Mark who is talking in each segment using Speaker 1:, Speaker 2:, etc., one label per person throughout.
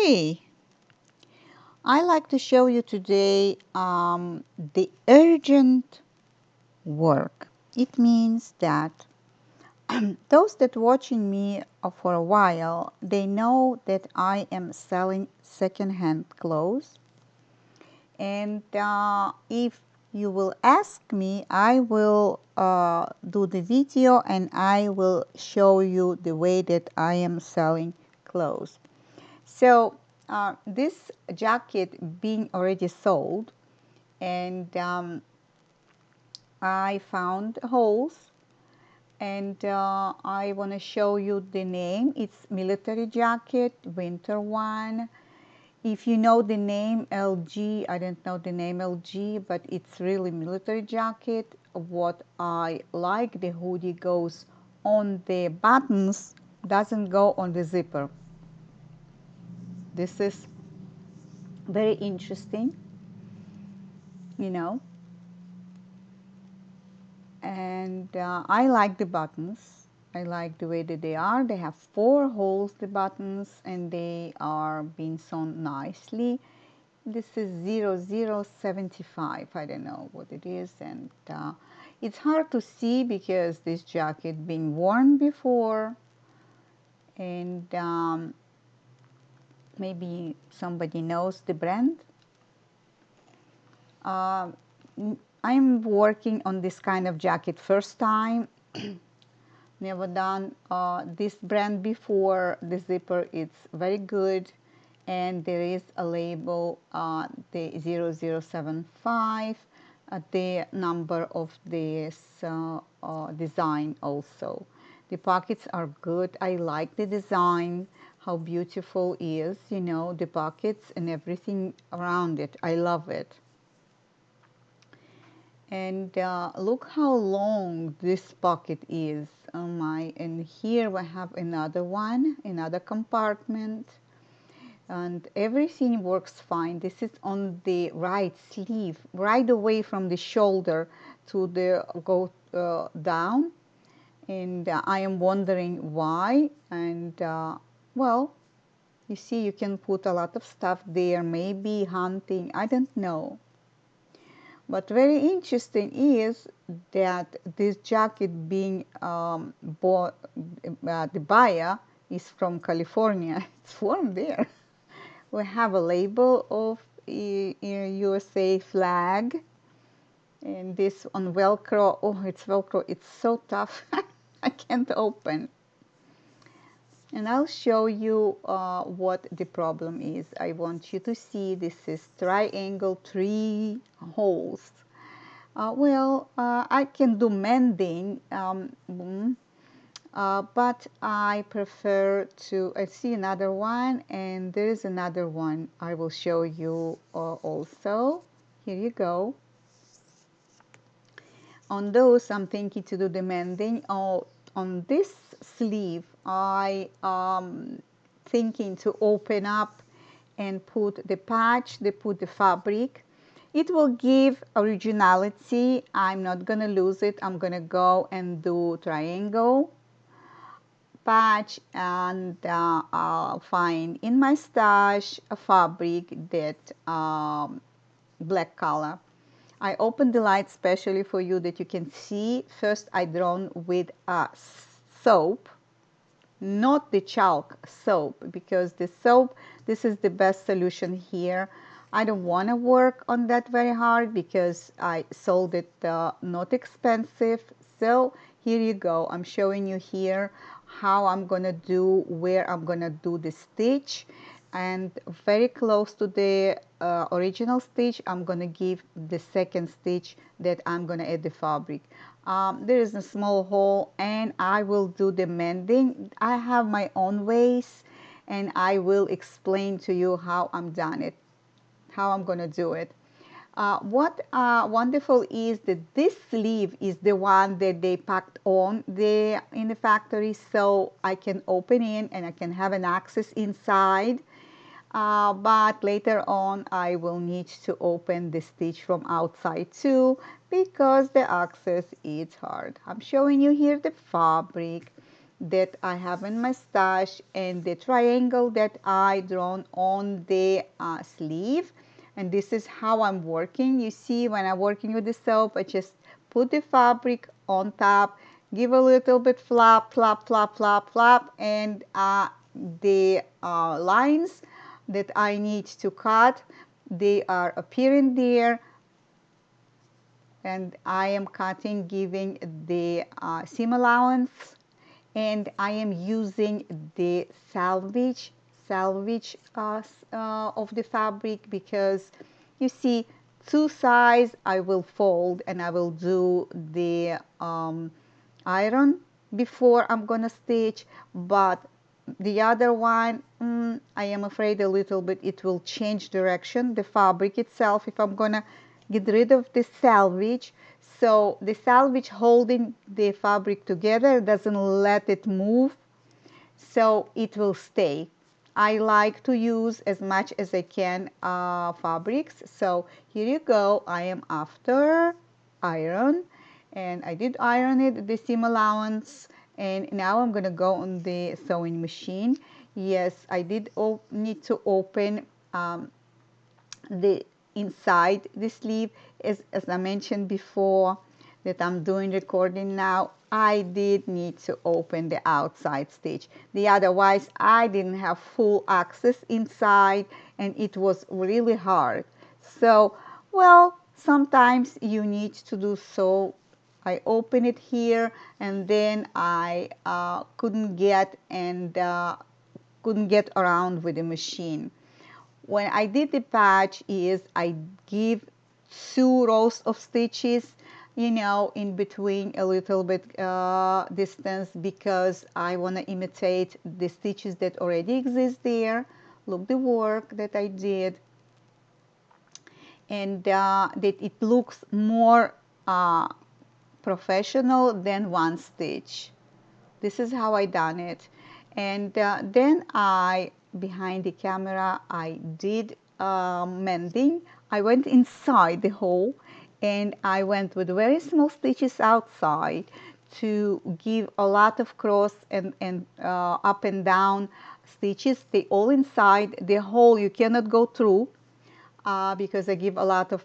Speaker 1: Hey, I like to show you today the urgent work. It means that those that watching me for a while, they know that I am selling second-hand clothes. And if you will ask me, I will do the video and I will show you the way that I am selling clothes. So this jacket being already sold, and I found holes, and I want to show you the name. It's military jacket, winter one. If you know the name LG, I don't know the name LG, but it's really military jacket. What I like, the hoodie goes on the buttons, doesn't go on the zipper. This is very interesting, you know. And I like the buttons. I like the way that they are. They have 4 holes, the buttons, and they are being sewn nicely. This is 0075. I don't know what it is, and it's hard to see because this jacket been worn before, and maybe somebody knows the brand. I'm working on this kind of jacket first time. Never done this brand before. The zipper is very good, and there is a label, the 0075, the number of this design also. The pockets are good. I like the design, how beautiful is, you know, the pockets and everything around it. I love it. And look how long this pocket is. Oh my, and here we have another one, another compartment, and everything works fine. This is on the right sleeve, right away from the shoulder to the go down, and I am wondering why. And well, you see, you can put a lot of stuff there, maybe hunting, I don't know. But very interesting is that this jacket being bought, the buyer is from California. It's warm there. We have a label of USA flag, and this on Velcro. Oh, it's Velcro. It's so tough. I can't open. And I'll show you what the problem is. I want you to see this is triangle, 3 holes. I can do mending, but I prefer to, I see another one, and there is another one I will show you also. Here you go. On those, I'm thinking to do the mending. On this sleeve, I thinking to open up and put the patch, they put the fabric. It will give originality. I'm not gonna lose it. I'm gonna go and do triangle patch, and I'll find in my stash a fabric that black color. I opened the light specially for you that you can see. First I drawn with a soap, not the chalk, soap, because the soap, this is the best solution here. I don't want to work on that very hard because I sold it not expensive. So here you go. I'm showing you here how I'm gonna do, where I'm gonna do the stitch, and very close to the original stitch I'm gonna give the second stitch that I'm gonna add the fabric. There is a small hole, and I will do the mending. I have my own ways, and I will explain to you how I'm done it, how I'm gonna do it. What wonderful is that this sleeve is the one that they packed on in the factory, so I can open in and I can have an access inside. But later on I will need to open the stitch from outside too, because the access is hard. I'm showing you here the fabric, that I have in my stash and the triangle that I drawn on the sleeve. And this is how I'm working. You see, when I'm working with the soap, I just put the fabric on top, give a little bit flap, flap, flap, flap, flap, and the lines that I need to cut, they are appearing there, and I am cutting, giving the seam allowance, and I am using the salvage of the fabric, because you see, two sides I will fold and I will do the iron before I'm gonna stitch, but the other one, I am afraid a little bit it will change direction, the fabric itself, if I'm gonna get rid of the salvage. So the salvage holding the fabric together doesn't let it move, so it will stay. I like to use as much as I can fabrics. So here you go, I am after iron, and I did iron it, the seam allowance, and now I'm gonna go on the sewing machine. Yes, I did need to open the inside the sleeve, as I mentioned before that I'm doing recording now. I did need to open the outside stitch, otherwise I didn't have full access inside and it was really hard. So, well, sometimes you need to do so. I open it here, and then I couldn't get around with the machine. When I did the patch is I give 2 rows of stitches, in between, a little bit distance, because I want to imitate the stitches that already exist there. Look the work that I did, and that it looks more professional than one stitch. This is how I done it. And then behind the camera, I did mending. I went inside the hole, and I went with very small stitches outside to give a lot of cross and up and down stitches. They all inside the hole, you cannot go through, because I give a lot of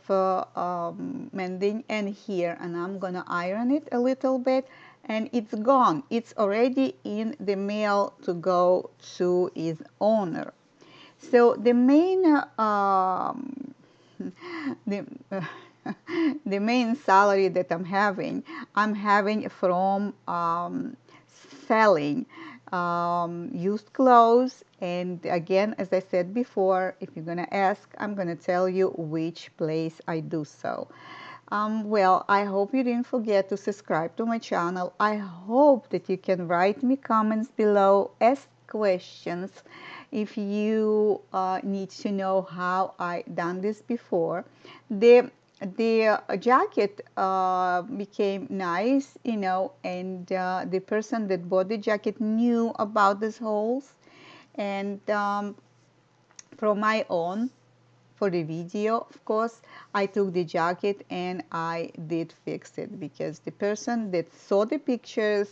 Speaker 1: mending. And here, and I'm gonna iron it a little bit, and it's gone. It's already in the mail to go to its owner. So the main the, the main salary that I'm having from selling used clothes. And again, as I said before, if you're gonna ask, I'm gonna tell you which place I do so. Well, I hope you didn't forget to subscribe to my channel. I hope that you can write me comments below, ask questions if you need to know how I done this before. The jacket became nice, and the person that bought the jacket knew about these holes. And from my own, for the video, of course, I took the jacket and I did fix it, because the person that saw the pictures,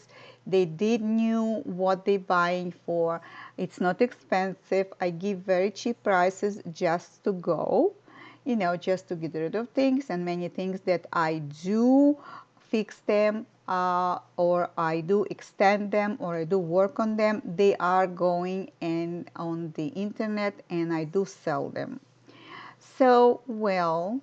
Speaker 1: they did knew what they buying for. It's not expensive. I give very cheap prices just to go, just to get rid of things, and many things that I do fix them, or I do extend them, or I do work on them. They are going and on the internet, and I do sell them. So, well,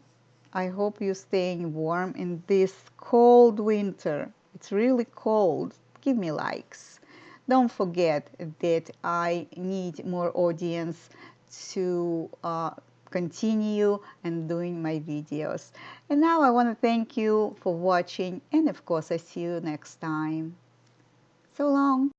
Speaker 1: I hope you're staying warm in this cold winter. It's really cold. Give me likes. Don't forget that I need more audience to continue and doing my videos. And now I want to thank you for watching, and of course I see you next time. So long.